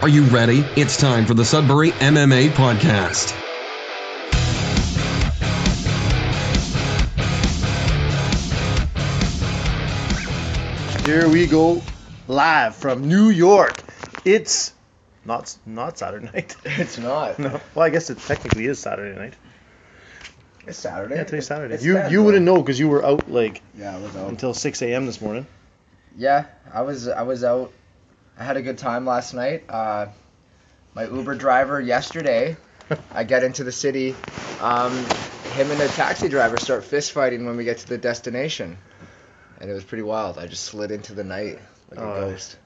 Are you ready? It's time for the Sudbury MMA Podcast. Here we go, live from New York. It's not Saturday night. It's not. No. Well, I guess it technically is Saturday night. It's Saturday. Yeah, today's Saturday. It's You wouldn't know because you were out I was out. until 6 a.m. this morning. Yeah, I was out. I had a good time last night. My Uber driver yesterday, I get into the city. Him and the taxi driver start fist fighting when we get to the destination, and it was pretty wild. I just slid into the night like a ghost.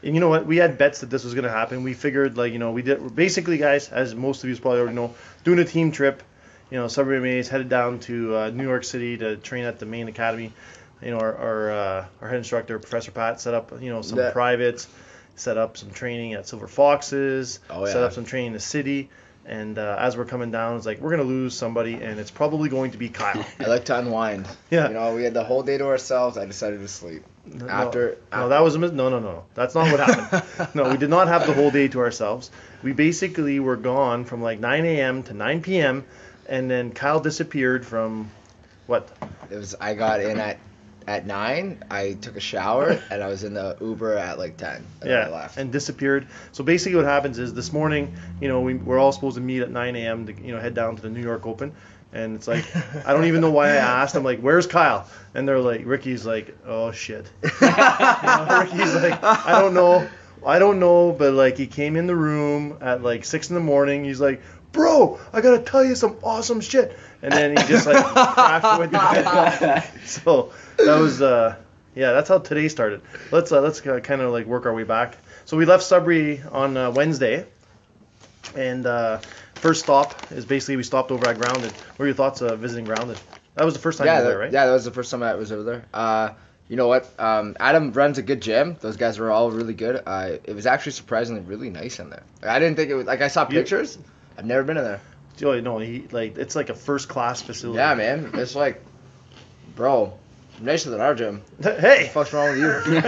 And you know what? We had bets that this was going to happen. We figured, we did. Basically, guys, as most of you probably already know, doing a team trip. Sudbury MMA is headed down to New York City to train at the main academy. Our head instructor, Professor Pat, set up, some privates, set up some training at Silver Foxes, set up some training in the city. And as we're coming down, it's like, we're going to lose somebody, and it's probably going to be Kyle. I like to unwind. Yeah. We had the whole day to ourselves. I decided to sleep. No, that was a no. That's not what happened. No, we did not have the whole day to ourselves. We basically were gone from like 9 a.m. to 9 p.m., and then Kyle disappeared from what? I got in at 9, I took a shower, and I was in the Uber at like 10. And then I left. And disappeared. So basically what happens is this morning, we're all supposed to meet at 9 a.m. to, head down to the New York Open. And it's like, I don't even know why I asked. I'm like, where's Kyle? And they're like, Ricky's like, oh, shit. Ricky's like, I don't know, but like he came in the room at like 6 in the morning. He's like, bro, I got to tell you some awesome shit. And then he just like crashed with bed. So that was, that's how today started. Let's kind of like work our way back. So we left Sudbury on Wednesday. And first stop is basically we stopped over at Grounded. What are your thoughts of visiting Grounded? That was the first time you were there, right? Yeah, that was the first time I was over there. You know what? Adam runs a good gym. Those guys were all really good. It was actually surprisingly really nice in there. I didn't think it was, like, I saw pictures. I've never been in there. No, it's like a first class facility. Yeah, man. It's like, bro, nicer than our gym. Hey! What the fuck's wrong with you? You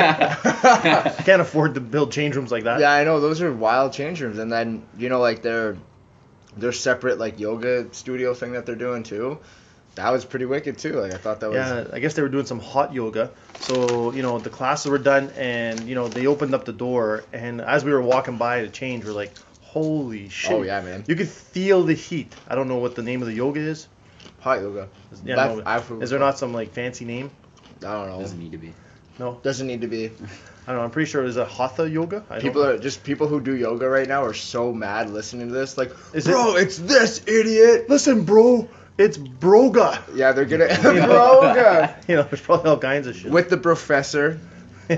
can't afford to build change rooms like that. Yeah, I know. Those are wild change rooms. And then, like their separate like yoga studio thing that they're doing too. That was pretty wicked too. Like I thought that was. Yeah, I guess they were doing some hot yoga. So the classes were done, and they opened up the door, and as we were walking by to change, we're like, holy shit! Oh yeah, man. You could feel the heat. I don't know what the name of the yoga is. Hot yoga. Yeah, is there not some like fancy name? I don't know. Doesn't need to be. No. Doesn't need to be. I don't know. I'm pretty sure it is a hatha yoga. People who do yoga right now are so mad listening to this. Like, bro, it's this idiot. Listen, bro, it's broga. Yeah, they're gonna broga. There's probably all kinds of shit. With the professor,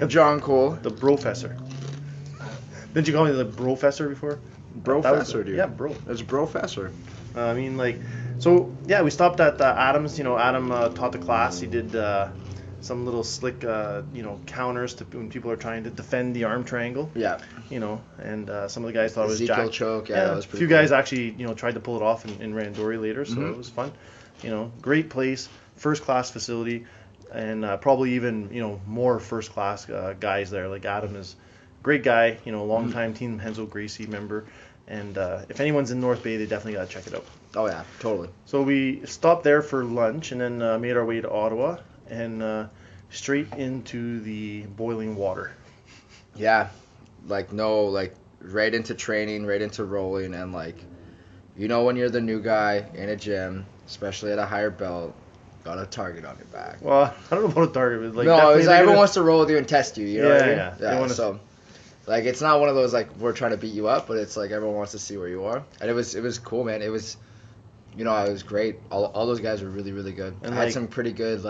John Cole. The brofessor. Didn't you call me the brofessor before? Brofessor, dude. Yeah, bro. It's brofessor. We stopped at Adam's. Adam taught the class. He did some little slick, counters to when people are trying to defend the arm triangle. Yeah. And some of the guys thought it was Ezekiel jacked. choke. Yeah, that was pretty A few guys actually, tried to pull it off in Randori later, so it was fun. Great place, first class facility, and probably even, more first class guys there. Like Adam is a great guy, long time Team Henzo Gracie member. And if anyone's in North Bay, they definitely got to check it out. Oh, yeah, totally. So we stopped there for lunch and then made our way to Ottawa and straight into the boiling water. Yeah, right into training, right into rolling. And, when you're the new guy in a gym, especially at a higher belt, got a target on your back. Well, I don't know about a target. But everyone wants to roll with you and test you. You know what I mean? Yeah. So, it's not one of those, we're trying to beat you up, but it's everyone wants to see where you are. And it was cool, man. It was, it was great. All those guys were really, really good. And I had some pretty good,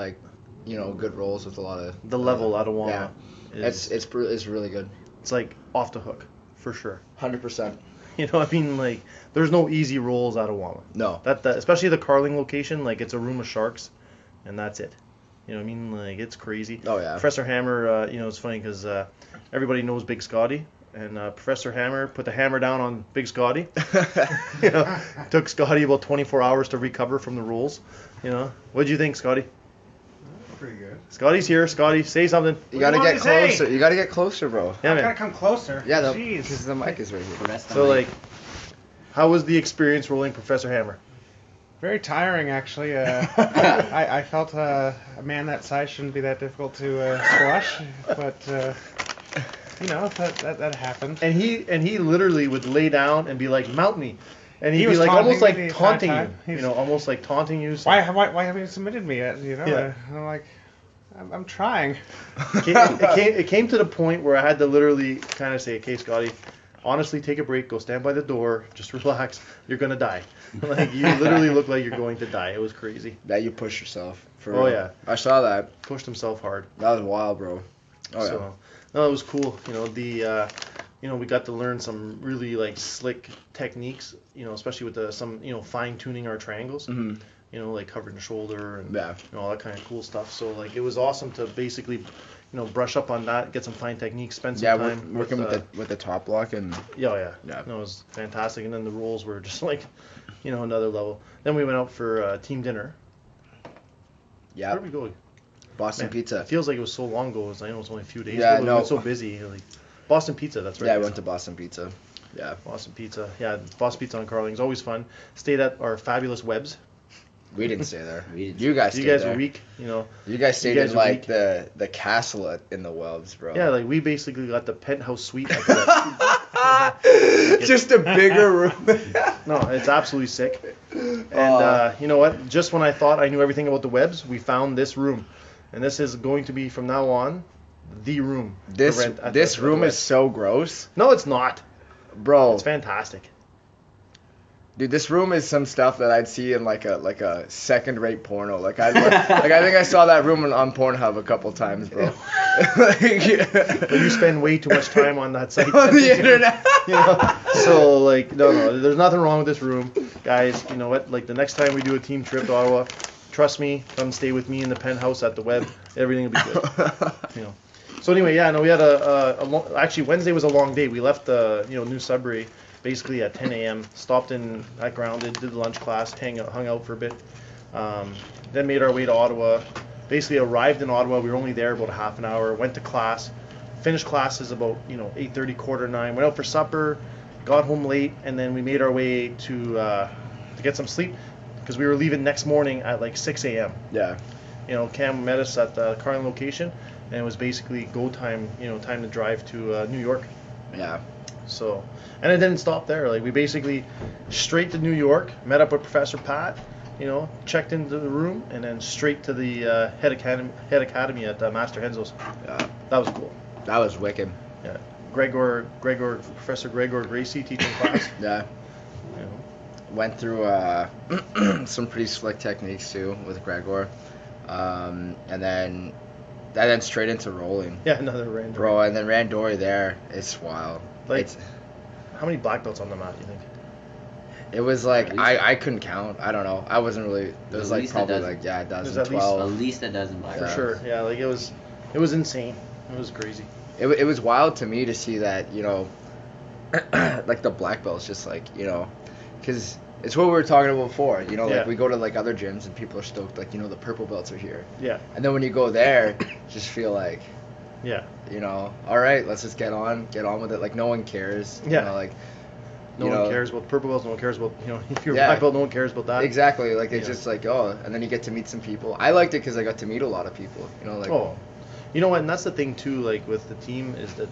good rolls with a lot of... The level out of Wama. Yeah. It's really good. It's off the hook, for sure. 100%. There's no easy rolls out of Wama. No. That especially the Carling location, it's a room of sharks, and that's it. It's crazy. Oh, yeah. Professor Hammer, it's funny because everybody knows Big Scotty, and Professor Hammer put the hammer down on Big Scotty. Took Scotty about 24 hours to recover from the rolls. What did you think, Scotty? pretty good. Scotty's here. Scotty, say something. You gotta What do you get want me to closer. say? You gotta get closer, bro. Yeah, I man. gotta come closer. Yeah, Jeez. because the mic is right here. So, like, how was the experience rolling Professor Hammer? Very tiring, actually. I felt a man that size shouldn't be that difficult to squash, but you know that happened. And he literally would lay down and be like, "Mount me," and he'd He be was like taunting almost me like the taunting entire you. time. You He's- know, almost like taunting you. So Why haven't you submitted me yet? You know, Yeah. I'm like, I'm trying. it came to the point where I had to literally kind of say, "Okay, Scotty, honestly, take a break. Go stand by the door. Just relax. You're gonna die. Like you literally look like you're going to die. It was crazy. That you push yourself. For Oh, real. yeah. I saw that. Pushed himself hard. That was wild, bro. Oh So, yeah. no, it was cool. You know, we got to learn some really like slick techniques. You know, especially with some fine tuning our triangles. Mhm. You know, like covering the shoulder and Yeah. all that kind of cool stuff. So like it was awesome to basically, brush up on that, get some fine techniques, spend some Yeah, time working with the top block and Yeah. Yeah. No, it was fantastic. And then the rolls were just like, another level. Then we went out for team dinner. yeah, Where did we go? Boston Man, Pizza. It feels like it was so long ago. I know it's only a few days Yeah, ago. But no. we were so busy. Like Boston Pizza, that's right. Yeah, I went to Boston Pizza. Yeah, Boston Pizza. Yeah, Boston Pizza on Carling is always fun. Stayed at our fabulous Webs. we didn't stay there. We didn't. You guys You stayed guys there. were weak, You guys stayed guys in were like weak. the castle in the Wells, bro. Yeah, like we basically got the penthouse suite. At the Webs. Just a bigger room. No, it's absolutely sick. And Oh. you know what? Just when I thought I knew everything about the Webs, we found this room. And this is going to be, from now on, the room. to This rent at this the room Webs. is so gross, No, it's not. bro. It's fantastic. Dude, this room is some stuff that I'd see in like a second-rate porno. Like I think I saw that room on Pornhub a couple times, bro. But you spend way too much time on that site. On the internet. So, like, no, there's nothing wrong with this room. Guys, you know what? Like, the next time we do a team trip to Ottawa, trust me, come stay with me in the penthouse at the Web. Everything will be good. So anyway, yeah, no, we had actually Wednesday was a long day. We left New Sudbury basically at 10 a.m. Stopped in at Grounded, did the lunch class, hung out for a bit. Then made our way to Ottawa. Basically arrived in Ottawa. We were only there about a half an hour. Went to class. Finished classes about 8:30, 8:45. Went out for supper. Got home late, and then we made our way to get some sleep because we were leaving next morning at like 6 a.m. Yeah. Cam met us at the Carling location, and it was basically go time. Time to drive to New York. Yeah. So, and it didn't stop there. Like, we basically straight to New York, met up with Professor Pat, checked into the room, and then straight to the head academy at Master Henzo's. Yeah. That was cool. That was wicked. Yeah. Professor Gregor Gracie teaching class. Yeah. You know. Went through some pretty slick techniques too with Gregor, and then straight into rolling. Yeah, another random. Bro, and then Randori there, it's wild. Like, It's, how many black belts on the mat, do you think? it was like, At least- I couldn't count. I don't know. I wasn't really, it was At like least a probably dozen. like, yeah, a dozen, at least- 12. At least a dozen black For Yeah. sure. Yeah, like it was insane. It was crazy. It was wild to me to see that, like the black belts just like, because it's what we were talking about before, Yeah. like we go to like other gyms and people are stoked, like, the purple belts are here. Yeah. And then when you go there, just feel like, Yeah. all right, let's just get on with it. Like no one cares. Yeah. Like No one cares about purple belts. No one cares about if you're a Yeah. black belt. No one cares about that. exactly. Like it's Yeah. just like, oh, and then you get to meet some people. I liked it because I got to meet a lot of people. Like Oh, you know what? And that's the thing too. Like with the team is that,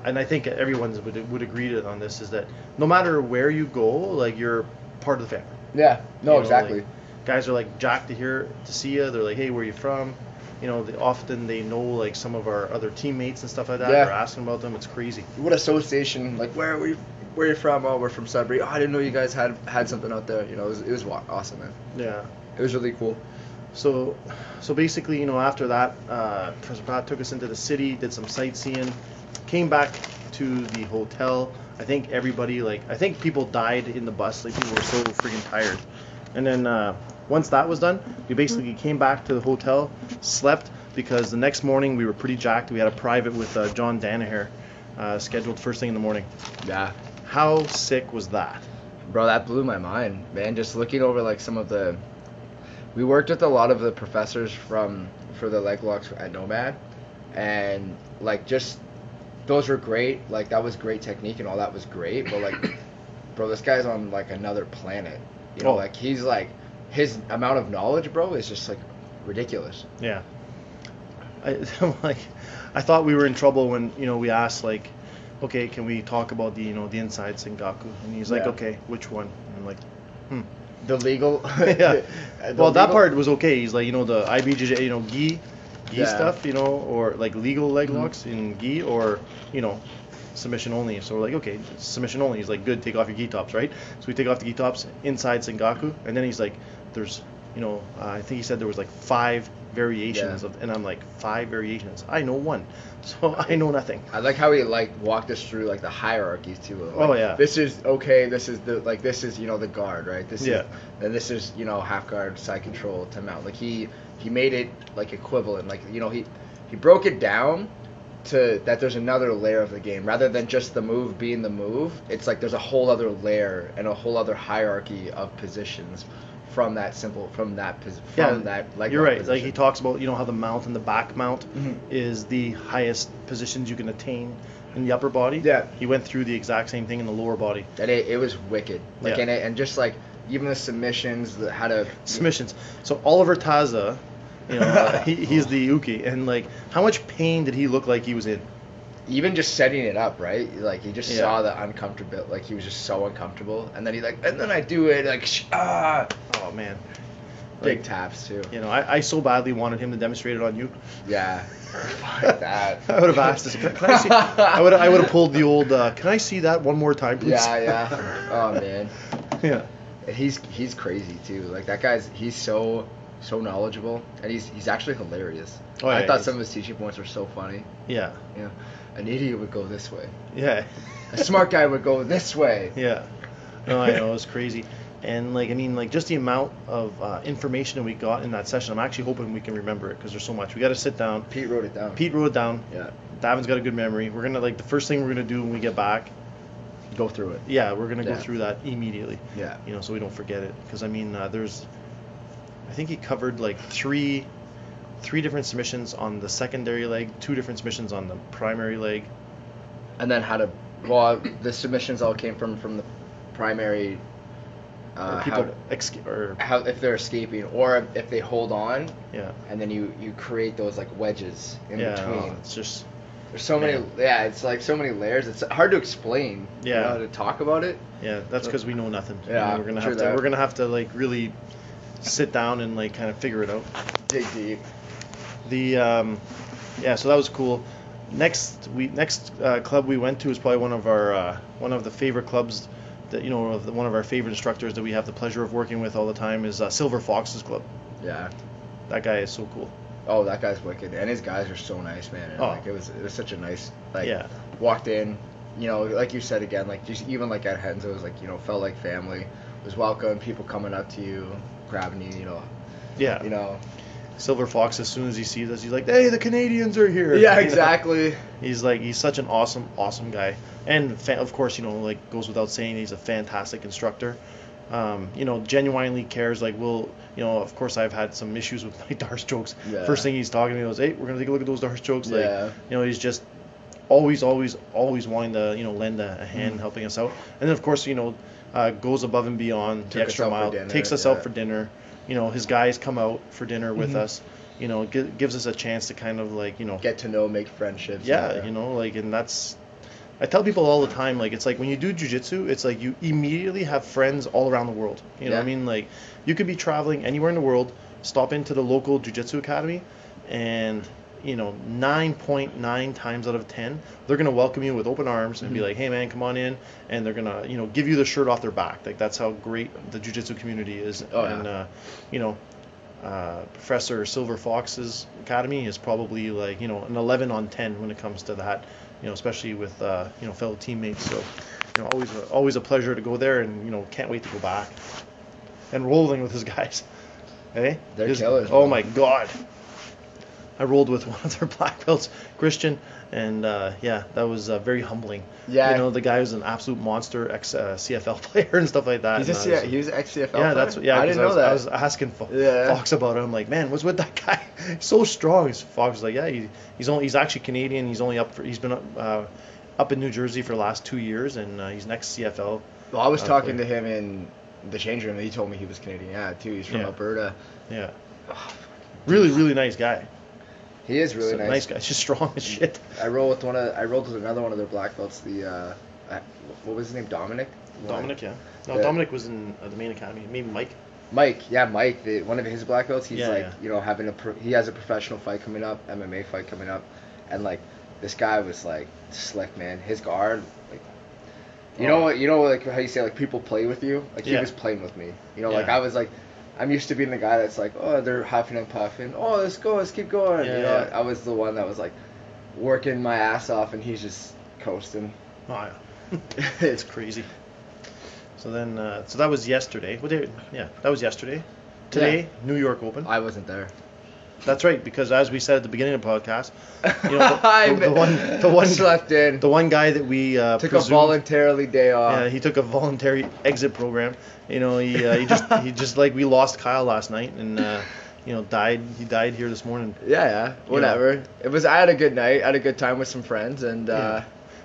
and I think everyone would agree to on this is that no matter where you go, like you're part of the family. yeah, no, You know, exactly. like, guys are like jacked to see you. They're like, hey, where you from? Often they know like some of our other teammates and stuff like that. Yeah. They're asking about them. It's crazy. What association? Like where are you from? Oh, we're from Sudbury. Oh, I didn't know you guys had something out there. It was awesome, man. Yeah. It was really cool. So basically, after that, Professor Pat took us into the city, did some sightseeing, came back to the hotel. I think people died in the bus. Like people were so freaking tired. And then once that was done, we basically came back to the hotel, slept because the next morning we were pretty jacked. We had a private with John Danaher scheduled first thing in the morning. Yeah. How sick was that? Bro, that blew my mind, man. Just looking over like some of the, we worked with a lot of the professors for the leg locks at Nomad, and like just those were great. Like that was great technique and all that was great, but like, bro, this guy's on like another planet. You know, like he's like his amount of knowledge, bro, is just like ridiculous. Yeah. I thought we were in trouble when we asked like, okay, can we talk about the the inside Sengaku? And he's like, okay, which one? And I'm like, The legal. Yeah. Well, that part was okay. He's like, the IBJJ, gi stuff, or like legal leg locks in gi, or submission only. So we're like, okay, submission only. He's like, good, take off your gi tops, right? So we take off the gi tops inside Sengaku, and then he's like, there's, I think he said there was like 5 variations of, and I'm like, 5 variations? I know one, so I know nothing. I like how he like walked us through like the hierarchies too. Like, this is okay. This is the guard, right? This is, and this is half guard, side control to mount. Like he made it like equivalent. Like he broke it down to that there's another layer of the game rather than just the move being the move. It's like there's a whole other layer and a whole other hierarchy of positions from that leg you're right. position. Like he talks about how the mount and the back mount is the highest positions you can attain in the upper body. Yeah, he went through the exact same thing in the lower body, and it was wicked. Like and just like even the submissions, how to submissions. So Oliver Taza, he's the Uki, and like how much pain did he look like he was in? Even just setting it up, right? Like he just saw the uncomfortable, like he was just so uncomfortable, and then and then I do it like Oh man, big taps too. I so badly wanted him to demonstrate it on you. Yeah, like that. I would have asked this. Can I see? I would have pulled the old. Can I see that one more time, please? Yeah. Oh man. Yeah. And he's crazy too. Like that he's so knowledgeable, and he's actually hilarious. Oh, yeah, I thought some of his teaching points were so funny. Yeah. Yeah. An idiot would go this way. Yeah. A smart guy would go this way. Yeah. No, I know, it was crazy. And just the amount of information that we got in that session, I'm actually hoping we can remember it because there's so much. We got to sit down. Pete wrote it down. Yeah. Davin's got a good memory. We're gonna the first thing we're gonna do when we get back. Go through it. Yeah, we're gonna go through that immediately. Yeah. So we don't forget it because there's, I think he covered like three different submissions on the secondary leg, 2 different submissions on the primary leg. And then the submissions all came from the primary. If they're escaping or if they hold on. Yeah. And then you create those like wedges in between. It's just. There's so many. Yeah, it's like so many layers. It's hard to explain. Yeah. To talk about it. Yeah, that's because we know nothing. Yeah. We're gonna have to like really sit down and like kind of figure it out. Dig deep. So that was cool. Next club we went to is probably one of the favorite clubs that one of our favorite instructors that we have the pleasure of working with all the time is Silver Fox's club. Yeah. That guy is so cool. Oh, that guy's wicked, and his guys are so nice, man. And like it was such a nice walked in, like you said again, like just even like at Hens, it was like felt like family. It was welcome, people coming up to you, grabbing you, Yeah. Silver Fox, as soon as he sees us, he's like, "Hey, the Canadians are here." Yeah, exactly. He's such an awesome guy, and of course, like goes without saying, he's a fantastic instructor. Genuinely cares. Like, of course, I've had some issues with my dart strokes. Yeah. First thing he's talking to me was, "Hey, we're gonna take a look at those dart strokes." Like, he's just always wanting to, lend a hand, helping us out. And then of course, goes above and beyond the extra mile, takes us out for dinner. His guys come out for dinner with us. Gives us a chance to kind of like, get to know, make friendships. Yeah, and that's. I tell people all the time, like, it's like when you do jiu-jitsu, it's like you immediately have friends all around the world. You know what I mean? Like, you could be traveling anywhere in the world, stop into the local jiu-jitsu academy, and, 9.9 times out of 10, they're going to welcome you with open arms and be like, "Hey, man, come on in." And they're going to, give you the shirt off their back. Like, that's how great the jiu-jitsu community is. Professor Silver Fox's academy is probably like, an 11 on 10 when it comes to that. Especially with fellow teammates. So, always a pleasure to go there, and can't wait to go back. And rolling with his guys. Hey, they're killers. Oh my God. I rolled with one of their black belts, Christian, and yeah, that was very humbling. Yeah. You know, the guy was an absolute monster, ex CFL player and stuff like that. He was ex CFL. Yeah, player? I didn't know that. I was asking Yeah. Fox about it. I'm like, man, what's with that guy? He's so strong. Fox was like, yeah, he's actually Canadian. He's been up in New Jersey for the last 2 years, and he's an ex CFL. Well, I was talking to him in the change room, and he told me he was Canadian. Yeah, too. He's from Alberta. Yeah. Really, really nice guy. He is really nice. Nice guy. He's just strong as shit. I rolled with another one of their black belts. The what was his name? Dominic. Dominic, yeah. No, Yeah. Dominic was in the main academy. Maybe Mike. Mike, one of his black belts. He's Yeah. you know, he has a professional fight coming up, MMA fight coming up, and like this guy was like slick, man. His guard, like, you know like how you say like people play with you. Like he was playing with me. You know, like Yeah. I was like. I'm used to being the guy that's like, oh, they're huffing and puffing. Oh, let's go, let's keep going. Yeah, you know, yeah. I was the one that was like working my ass off, and he's just coasting. Oh yeah. It's crazy. So then, so that was yesterday. What day? Yeah, that was yesterday. Today, New York Open. I wasn't there. That's right, because as we said at the beginning of the podcast, you know, the one slept in. The one guy that we Took presumed, a voluntarily day off. Yeah, he took a voluntary exit program. You know, he just like we lost Kyle last night, and you know, died. He died here this morning. Yeah, whatever. It was. I had a good night. I had a good time with some friends, and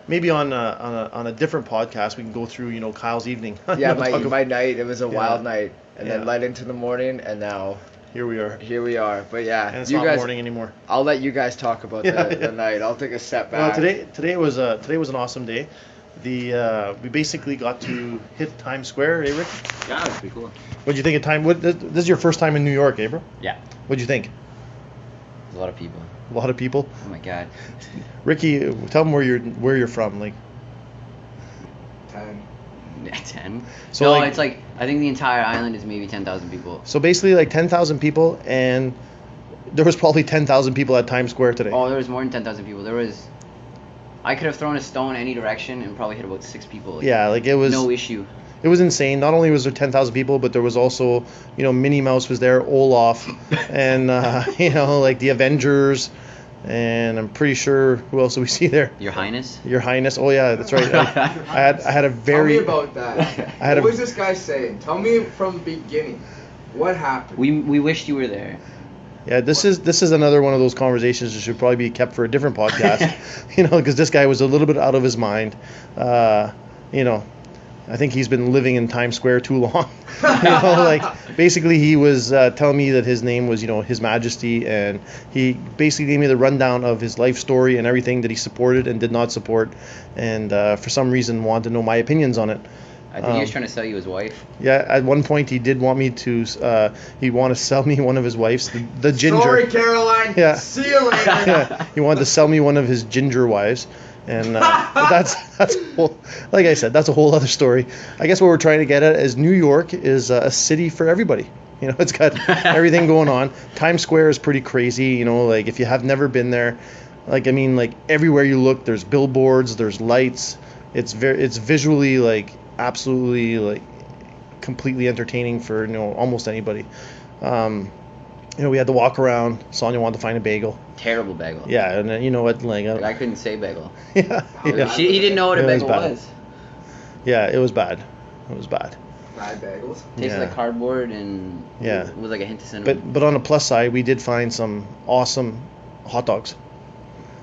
maybe on a different podcast we can go through, you know, Kyle's evening. yeah, my night. It was a wild night, and then Yeah. led into the morning, and now Here we are. here we are. But yeah, And it's you not guys. morning anymore. I'll let you guys talk about the night. I'll take a step back. Well, today was an awesome day. We basically got to hit Times Square, eh, Rick? Yeah, it was pretty cool. What'd you think of time? This is your first time in New York, eh, bro? Yeah, What'd you think? a lot of people. A lot of people. Oh my god. Ricky, tell them where you're from, like. 10. So, No, like- it's like I think the entire island is maybe 10,000 people. So basically, like 10,000 people, and there was probably 10,000 people at Times Square today. Oh, there was more than 10,000 people. I could have thrown a stone any direction and probably hit about 6 people. Like, Yeah, like it was. no issue. It was insane. Not only was there 10,000 people, but there was also, you know, Minnie Mouse was there, Olaf, and you know, like the Avengers, and I'm pretty sure who else do we see there? Your Highness. Your Highness. Oh yeah, that's right. I had a very. Tell me about that. I had what a- was this guy saying? Tell me from the beginning. What happened? We wished you were there. Yeah, this is another one of those conversations that should probably be kept for a different podcast, you know, because this guy was a little bit out of his mind. You know, I think he's been living in Times Square too long. You know, like basically he was telling me that his name was, you know, His Majesty, and he basically gave me the rundown of his life story and everything that he supported and did not support, and for some reason wanted to know my opinions on it. I think he was trying to sell you his wife. Yeah, at one point he did want me to. He wanted to sell me one of his wives, the ginger. Sorry, Caroline. Yeah. See you later. Yeah, he wanted to sell me one of his ginger wives, and but that's like I said, that's a whole other story. I guess what we're trying to get at is New York is a city for everybody. You know, it's got everything going on. Times Square is pretty crazy. You know, like if you have never been there, like I mean, like everywhere you look, there's billboards, there's lights. It's visually like absolutely like completely entertaining for, you know, almost anybody. You know, we had to walk around. Sonia wanted to find a bagel. Terrible bagel. Yeah, and then, you know what, like Like, I couldn't say bagel. yeah, yeah, He didn't know what a It was bagel bad. was. yeah, it was bad. It was bad. Bad bagels. Tasted Yeah. like cardboard and Yeah. with like a hint of cinnamon. But on the plus side, we did find some awesome hot dogs.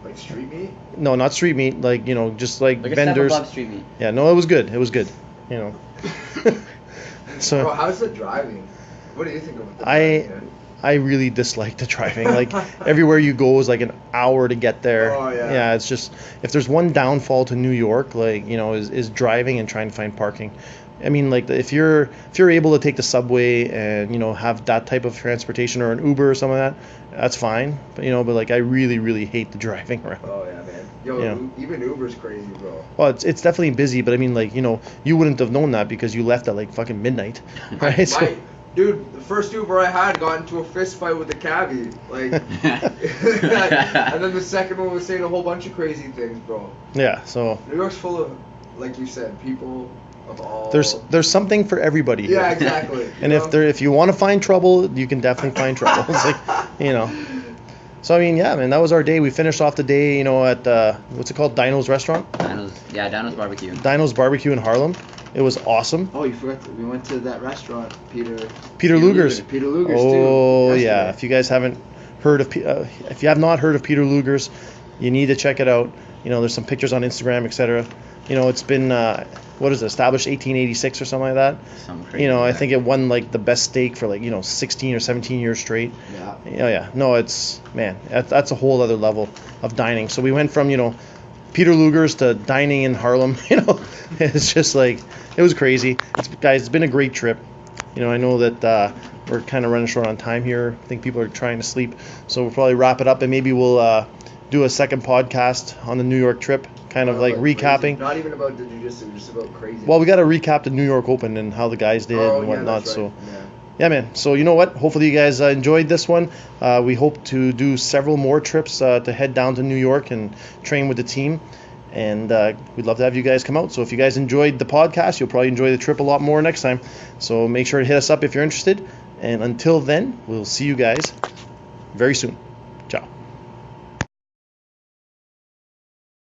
Like street meat. No, not street meat. Like, you know, just like like a step vendors. above street meat. Yeah, no, it was good. It was good. You know. So. Bro, how's the driving? What do you think of the I- driving, man? I really dislike the driving. Like everywhere you go is like an hour to get there. Oh, yeah. Yeah, it's just if there's one downfall to New York, like, you know, is driving and trying to find parking. I mean, like if you're able to take the subway and, you know, have that type of transportation or an Uber or something like that, that's fine. But, you know, but like I really hate the driving around. Oh yeah, man. Yo, Yeah. even Uber's crazy, bro. Well, it's definitely busy, but I mean, like, you know, you wouldn't have known that because you left at like fucking midnight, right? So, Dude, the first Uber I had got into a fist fight with the cabbie, like, and then the second one was saying a whole bunch of crazy things, bro. yeah, so New York's full of, like you said, people of all. there's something for everybody here. Yeah, exactly. And if you want to find trouble, you can definitely find trouble. It's like, you know. So I mean, yeah, man, that was our day. We finished off the day, at what's it called, Dino's Restaurant, Dano's Barbecue. Dino's Barbecue in Harlem. It was awesome. Oh, you forgot. We went to that restaurant, Peter Luger's. Peter Luger's Oh too. yeah, if you guys haven't heard of, if you have not heard of Peter Luger's, you need to check it out. There's some pictures on Instagram, etc. It's been what is it, established 1886 or something like that. Some crazy. I think it won like the best steak for 16 or 17 years straight. Yeah. Yeah. No, that's a whole other level of dining. So we went from Peter Luger's to dining in Harlem. It's just like, it was crazy. Guys, it's been a great trip. I know that we're kind of running short on time here. I think people are trying to sleep, so we'll probably wrap it up, and maybe we'll do a second podcast on the New York trip, kind of like recapping. Crazy. Not even about the jiu-jitsu, just about crazy. Well, we got to recap the New York Open and how the guys did and whatnot. That's right. So yeah, man. So you know what? Hopefully you guys enjoyed this one. We hope to do several more trips to head down to New York and train with the team. And we'd love to have you guys come out. So if you guys enjoyed the podcast, you'll probably enjoy the trip a lot more next time. So make sure to hit us up if you're interested. And until then, we'll see you guys very soon.